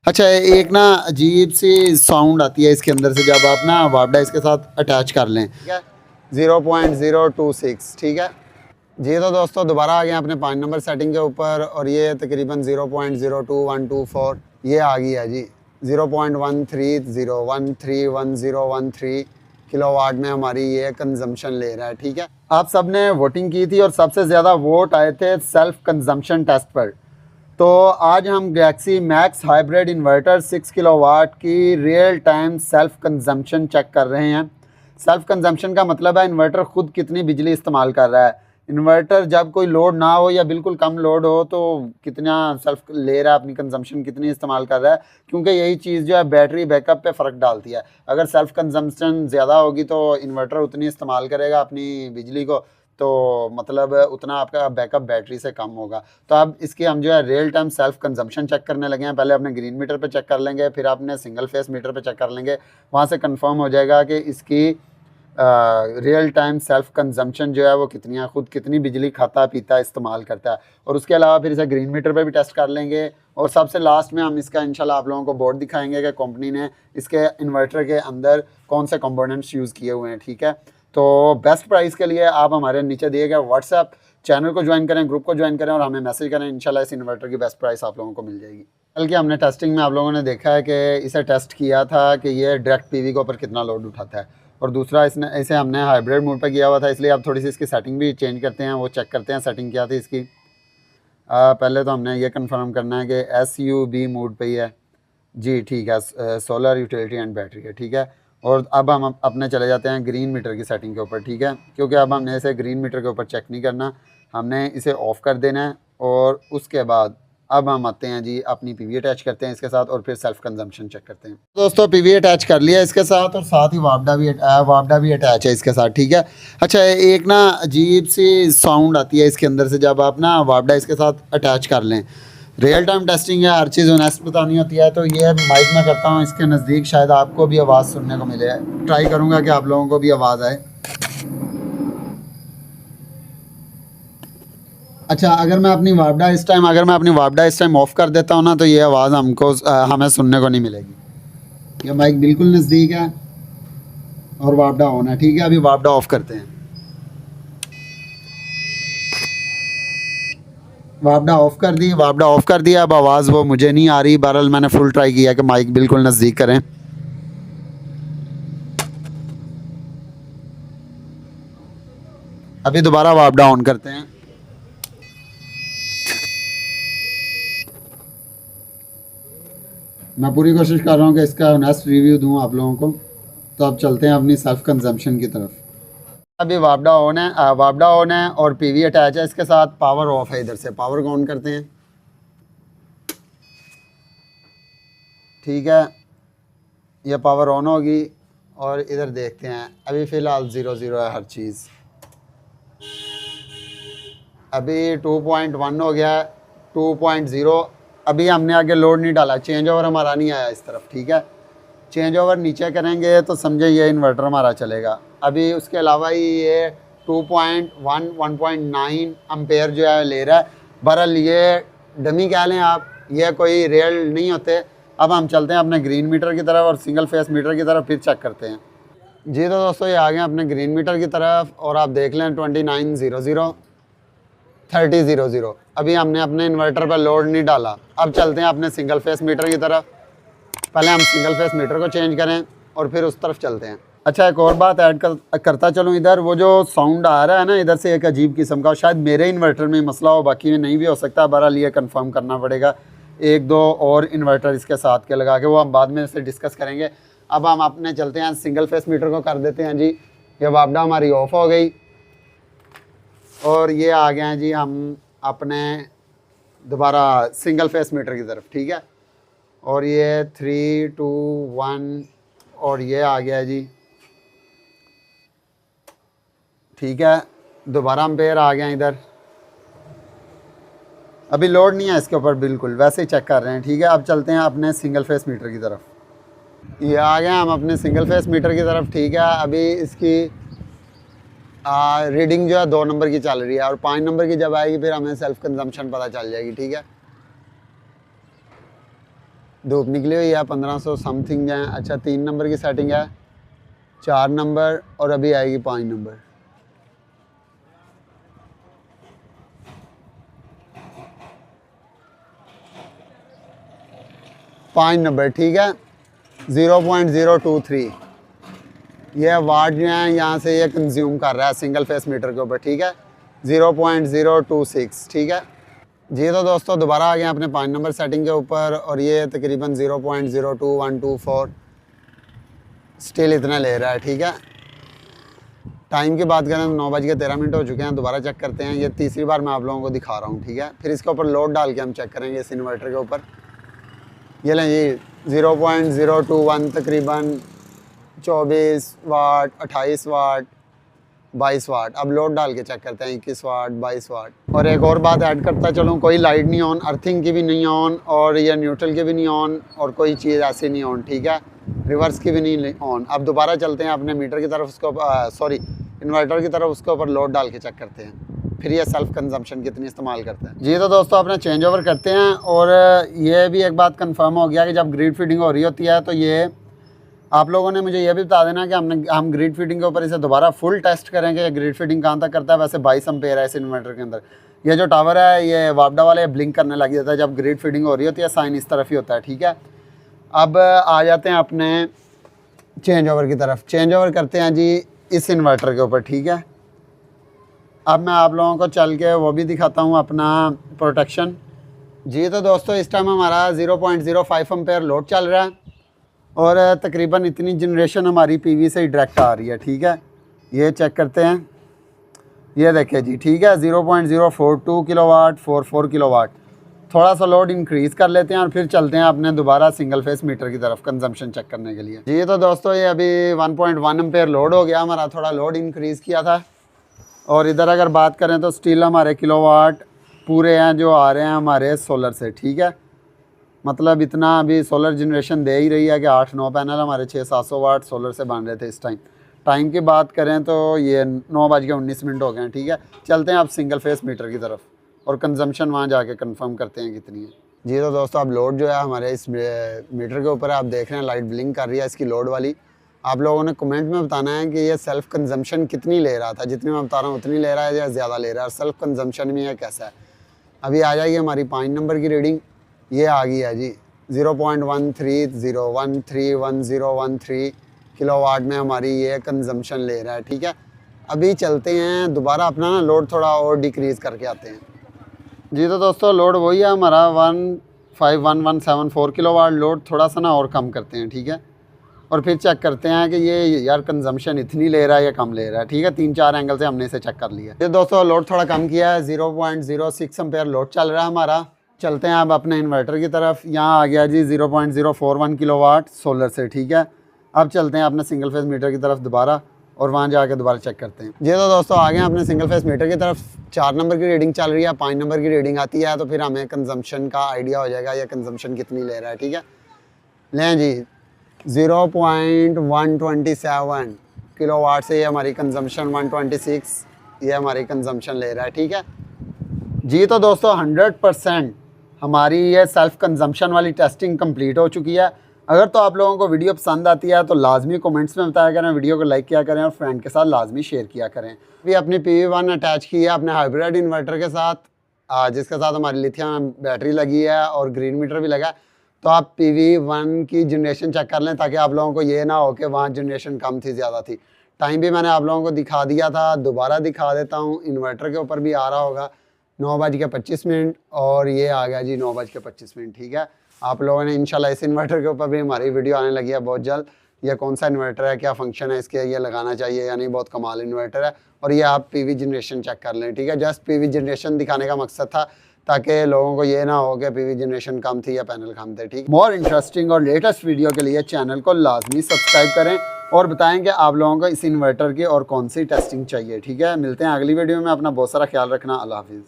अच्छा, एक ना अजीब सी साउंड आती है इसके अंदर से जब आप ना वापडा इसके साथ अटैच कर लें, ठीक है। 0.026, ठीक है जी। तो दोस्तों दोबारा आ गए अपने 5 नंबर सेटिंग के ऊपर और ये तकरीबन 0.02124 ये आ गई है जी। 0.13013113 किलोवाट में हमारी ये कंजम्पशन ले रहा है, ठीक है। आप सब ने वोटिंग की थी और सबसे ज़्यादा वोट आए थे सेल्फ कंजम्पशन टेस्ट पर। तो आज हम Galaxy Max hybrid inverter 6 kilowatt की real time self consumption check कर रहे हैं। सेल्फ कंजम्पशन का मतलब है इन्वर्टर ख़ुद कितनी बिजली इस्तेमाल कर रहा है। इन्वर्टर जब कोई लोड ना हो या बिल्कुल कम लोड हो तो कितना सेल्फ ले रहा है, अपनी कंजम्पशन कितनी इस्तेमाल कर रहा है, क्योंकि यही चीज़ जो है बैटरी बैकअप पे फ़र्क डालती है। अगर सेल्फ कंजम्पशन ज़्यादा होगी तो इन्वर्टर उतनी इस्तेमाल करेगा अपनी बिजली को, तो मतलब उतना आपका बैकअप बैटरी से कम होगा। तो अब इसकी हम जो है real time self consumption check करने लगे हैं। पहले अपने ग्रीन मीटर पे चेक कर लेंगे, फिर अपने सिंगल फेस मीटर पे चेक कर लेंगे। वहाँ से कंफर्म हो जाएगा कि इसकी रियल टाइम सेल्फ कंजम्पशन जो है वो कितनी है, ख़ुद कितनी बिजली खाता पीता इस्तेमाल करता है। और उसके अलावा फिर इसे ग्रीन मीटर पे भी टेस्ट कर लेंगे। और सबसे लास्ट में हम इसका इंशाल्लाह आप लोगों को बोर्ड दिखाएंगे कि कंपनी ने इसके इन्वर्टर के अंदर कौन से कंपोनेंट्स यूज़ किए हुए हैं, ठीक है। तो बेस्ट प्राइस के लिए आप हमारे नीचे दिए गए व्हाट्सएप चैनल को ज्वाइन करें, ग्रुप को ज्वाइन करें और हमें मैसेज करें। इंशाल्लाह इस इन्वर्टर की बेस्ट प्राइस आप लोगों को मिल जाएगी। बल्कि हमने टेस्टिंग में आप लोगों ने देखा है कि इसे टेस्ट किया था कि ये डायरेक्ट पीवी के ऊपर कितना लोड उठाता है। और दूसरा इसे हमने हाइब्रिड मोड पर किया हुआ था, इसलिए अब थोड़ी सी इसकी सेटिंग भी चेंज करते हैं, वो चेक करते हैं सेटिंग क्या थी इसकी। पहले तो हमने ये कन्फर्म करना है कि SUB मोड पर ही है जी, ठीक है। सोलर यूटिलिटी एंड बैटरी है, ठीक है। और अब हम अपने चले जाते हैं ग्रीन मीटर की सेटिंग के ऊपर, ठीक है, क्योंकि अब हमने इसे ग्रीन मीटर के ऊपर चेक नहीं करना, हमने इसे ऑफ़ कर देना है। और उसके बाद अब हम आते हैं जी, अपनी पीवी अटैच करते हैं इसके साथ और फिर सेल्फ कंजम्पशन चेक करते हैं। दोस्तों पीवी अटैच कर लिया इसके साथ और साथ ही वापडा भी अटैच है इसके साथ, ठीक है। अच्छा, एक ना अजीब सी साउंड आती है इसके अंदर से जब आप ना वापडा इसके साथ अटैच कर लें। रियल टाइम टेस्टिंग है, हर चीज़ ऑनेस्ट बतानी होती है। तो ये माइक में करता हूँ इसके नज़दीक, शायद आपको भी आवाज़ सुनने को मिले। ट्राई करूँगा कि आप लोगों को भी आवाज़ आए। अच्छा, अगर मैं अपनी वापडा इस टाइम ऑफ़ कर देता हूँ ना, तो ये आवाज़ हमें सुनने को नहीं मिलेगी। ये माइक बिल्कुल नज़दीक है और वापडा ऑन है, ठीक है। अभी वापडा ऑफ़ करते हैं। वापडा ऑफ़ कर दिया। अब आवाज़ वो मुझे नहीं आ रही। बहरहाल मैंने फुल ट्राई किया कि माइक बिल्कुल नज़दीक करें। अभी दोबारा वापडा ऑन करते हैं। मैं पूरी कोशिश कर रहा हूँ कि इसका ऑनेस्ट रिव्यू दूँ आप लोगों को। तो अब चलते हैं अपनी सेल्फ कंजम्पशन की तरफ। अभी वापडा ऑन है और पीवी अटैच है इसके साथ। पावर ऑफ है, इधर से पावर को ऑन करते हैं, ठीक है। ये पावर ऑन होगी और इधर देखते हैं। अभी फ़िलहाल 0 है हर चीज़। अभी 2.1 हो गया है, 2.0। अभी हमने आगे लोड नहीं डाला, चेंज ओवर हमारा नहीं आया इस तरफ, ठीक है। चेंज ओवर नीचे करेंगे तो समझे ये इन्वर्टर हमारा चलेगा। अभी उसके अलावा ही ये 2.1 1.9 एम्पेयर जो है ले रहा है। बहरहाल ये डमी कह लें आप, ये कोई रियल नहीं होते। अब हम चलते हैं अपने ग्रीन मीटर की तरफ और सिंगल फेस मीटर की तरफ, फिर चेक करते हैं जी। तो दोस्तों ये आ गए अपने ग्रीन मीटर की तरफ और आप देख लें 2900 3000। अभी हमने अपने इन्वर्टर पर लोड नहीं डाला। अब चलते हैं अपने सिंगल फेस मीटर की तरफ। पहले हम सिंगल फेस मीटर को चेंज करें और फिर उस तरफ चलते हैं। अच्छा, एक और बात ऐड करता चलूँ। इधर वो जो साउंड आ रहा है ना, इधर से एक अजीब किस्म का, शायद मेरे इन्वर्टर में मसला हो, बाकी में नहीं भी हो सकता। बहरहाल ये कंफर्म करना पड़ेगा। 1-2 और इन्वर्टर इसके साथ के लगा के, वो हम बाद में इसे डिस्कस करेंगे। अब हम अपने चलते हैं सिंगल फेस मीटर को कर देते हैं जी। ये वापडा हमारी ऑफ हो गई और ये आ गए हैं जी हम अपने दोबारा सिंगल फेस मीटर की तरफ, ठीक है। और ये 3 2 1 और ये आ गया जी, ठीक है। दोबारा एम्पेयर आ गए इधर। अभी लोड नहीं है इसके ऊपर, बिल्कुल वैसे ही चेक कर रहे हैं, ठीक है। अब चलते हैं अपने सिंगल फेस मीटर की तरफ। ये आ गए हम अपने सिंगल फेस मीटर की तरफ, ठीक है। अभी इसकी रीडिंग जो है 2 नंबर की चल रही है और 5 नंबर की जब आएगी फिर हमें सेल्फ कंजम्पशन पता चल जाएगी, ठीक है। धूप निकली हुई है, 1500 समथिंग है। अच्छा 3 नंबर की सेटिंग है, 4 नंबर और अभी आएगी 5 नंबर। पाँच नंबर ठीक है, 0.023 ये वाट जो है यहाँ से ये कंज्यूम कर रहा है सिंगल फेस मीटर के ऊपर, ठीक है 0.026 ठीक है जी। तो दोस्तों दोबारा आ गए अपने 5 नंबर सेटिंग के ऊपर और ये तकरीबन 0.02124 स्टिल इतना ले रहा है, ठीक है। टाइम की बात करें तो 9:13 हो चुके हैं। दोबारा चेक करते हैं, ये तीसरी बार मैं आप लोगों को दिखा रहा हूँ, ठीक है। फिर इसके ऊपर लोड डाल के हम चेक करेंगे इस इन्वर्टर के ऊपर। ये लें जी 0.021 तकरीबन 24 वाट, 28 वाट, 22 वाट। अब लोड डाल के चेक करते हैं 21 वाट, 22 वाट। और एक और बात ऐड करता चलूँ, कोई लाइट नहीं ऑन, अर्थिंग की भी नहीं ऑन और ये न्यूट्रल की भी नहीं ऑन और कोई चीज़ ऐसी नहीं ऑन, ठीक है। रिवर्स की भी नहीं ऑन। अब दोबारा चलते हैं अपने मीटर की तरफ, उसको सॉरी इन्वर्टर की तरफ, उसके ऊपर लोड डाल के चेक करते हैं फिर ये सेल्फ कंजम्पशन कितनी इस्तेमाल करते हैं जी। तो दोस्तों अपना चेंज ओवर करते हैं और ये भी एक बात कंफर्म हो गया कि जब ग्रिड फीडिंग हो रही होती है तो ये आप लोगों ने मुझे ये भी बता देना कि हम ग्रिड फीडिंग के ऊपर इसे दोबारा फुल टेस्ट करेंगे, ये ग्रिड फीडिंग कहाँ तक करता है। वैसे 22 एम्पेयर है इस इन्वर्टर के अंदर। ये जो टावर है ये वापडा वाले ब्लिंक करने लग जाता है जब ग्रिड फीडिंग हो रही होती है, साइन इस तरफ ही होता है, ठीक है। अब आ जाते हैं अपने चेंज ओवर की तरफ। चेंज ओवर करते हैं जी इस इन्वर्टर के ऊपर, ठीक है। अब मैं आप लोगों को चल के वो भी दिखाता हूँ अपना प्रोटेक्शन जी। तो दोस्तों इस टाइम हमारा 0.05 एम्पेयर लोड चल रहा है और तकरीबन इतनी जनरेशन हमारी पीवी से ही डायरेक्ट आ रही है, ठीक है। ये चेक करते हैं, ये देखिए जी, ठीक है 0.042 किलोवाट, 44 किलोवाट। थोड़ा सा लोड इंक्रीज़ कर लेते हैं और फिर चलते हैं अपने दोबारा सिंगल फेस मीटर की तरफ कंजम्पशन चेक करने के लिए जी। तो दोस्तों ये अभी 1.1 एम्पेयर लोड हो गया हमारा, थोड़ा लोड इंक्रीज़ किया था। और इधर अगर बात करें तो स्टिल हमारे किलोवाट पूरे हैं जो आ रहे हैं हमारे सोलर से, ठीक है। मतलब इतना अभी सोलर जनरेशन दे ही रही है कि 8-9 पैनल हमारे 600-700 वाट सोलर से बन रहे थे इस टाइम। टाइम की बात करें तो ये 9:19 हो गए हैं, ठीक है। चलते हैं अब सिंगल फेस मीटर की तरफ और कंजम्पशन वहाँ जाके कंफर्म करते हैं कितनी है जी। तो दोस्तों अब लोड जो है हमारे इस मीटर के ऊपर आप देख रहे हैं लाइट ब्लिंक कर रही है इसकी लोड वाली। आप लोगों ने कमेंट में बताना है कि ये सेल्फ कंजम्पशन कितनी ले रहा था, जितनी मैं बता रहा हूँ उतनी ले रहा है या ज़्यादा ले रहा है, और सेल्फ कंजम्पशन में यह कैसा है। अभी आ जाएगी हमारी 5 नंबर की रीडिंग, ये आ गई है जी 0.131013 किलोवाट में हमारी ये कंजम्पशन ले रहा है, ठीक है। अभी चलते हैं दोबारा अपना ना लोड थोड़ा और डिक्रीज़ करके आते हैं जी। तो दोस्तों लोड वही है हमारा 151174 किलोवाट लोड, थोड़ा सा ना और कम करते हैं, ठीक है। और फिर चेक करते हैं कि ये यार कंजम्पशन इतनी ले रहा है या कम ले रहा है, ठीक है। 3-4 एंगल से हमने इसे चेक कर लिया। ये दोस्तों लोड थोड़ा कम किया है, 0.06 एम्पेयर लोड चल रहा है हमारा। चलते हैं अब अपने इन्वर्टर की तरफ। यहाँ आ गया जी 0.041 किलोवाट सोलर से, ठीक है। अब चलते हैं अपने सिंगल फेस मीटर की तरफ दोबारा और वहाँ जाके दोबारा चेक करते हैं जी। तो दोस्तों आ गए अपने सिंगल फेस मीटर की तरफ। 4 नंबर की रीडिंग चल रही है, 5 नंबर की रीडिंग आती है तो फिर हमें कंजम्पशन का आइडिया हो जाएगा या कंजम्पशन कितनी ले रहा है, ठीक है। लें जी 0.127 किलोवाट से ये हमारी कंजम्पशन 126 ये हमारी कंजम्पशन ले रहा है, ठीक है जी। तो दोस्तों 100% हमारी ये सेल्फ कंजम्पशन वाली टेस्टिंग कंप्लीट हो चुकी है। अगर तो आप लोगों को वीडियो पसंद आती है तो लाजमी कमेंट्स में बताया करें, वीडियो को लाइक किया करें और फ्रेंड के साथ लाजमी शेयर किया करें। भी अपनी PV1 अटैच की है अपने हाइब्रिड इन्वर्टर के साथ, जिसके साथ हमारी लिथियम बैटरी लगी है और ग्रीन मीटर भी लगा। तो आप PV1 की जनरेशन चेक कर लें ताकि आप लोगों को ये ना हो कि वहाँ जनरेशन कम थी ज़्यादा थी। टाइम भी मैंने आप लोगों को दिखा दिया था, दोबारा दिखा देता हूँ। इन्वर्टर के ऊपर भी आ रहा होगा 9:25 और ये आ गया जी 9:25, ठीक है। आप लोगों ने इंशाल्लाह इस इन्वर्टर के ऊपर भी हमारी वीडियो आने लगी है बहुत जल्द। ये कौन सा इन्वर्टर है, क्या फंक्शन है इसके, ये लगाना चाहिए या नहीं, बहुत कमाल इन्वर्टर है। और ये आप PV जनरेशन चेक कर लें, ठीक है। जस्ट PV जनरेशन दिखाने का मकसद था ताकि लोगों को ये ना हो कि PV जनरेशन कम थी या पैनल कम थे, ठीक। मोर इंटरेस्टिंग और लेटेस्ट वीडियो के लिए चैनल को लाजमी सब्सक्राइब करें और बताएं कि आप लोगों को इस इन्वर्टर की और कौन सी टेस्टिंग चाहिए, ठीक है। मिलते हैं अगली वीडियो में। अपना बहुत सारा ख्याल रखना। अल्लाह हाफिज़।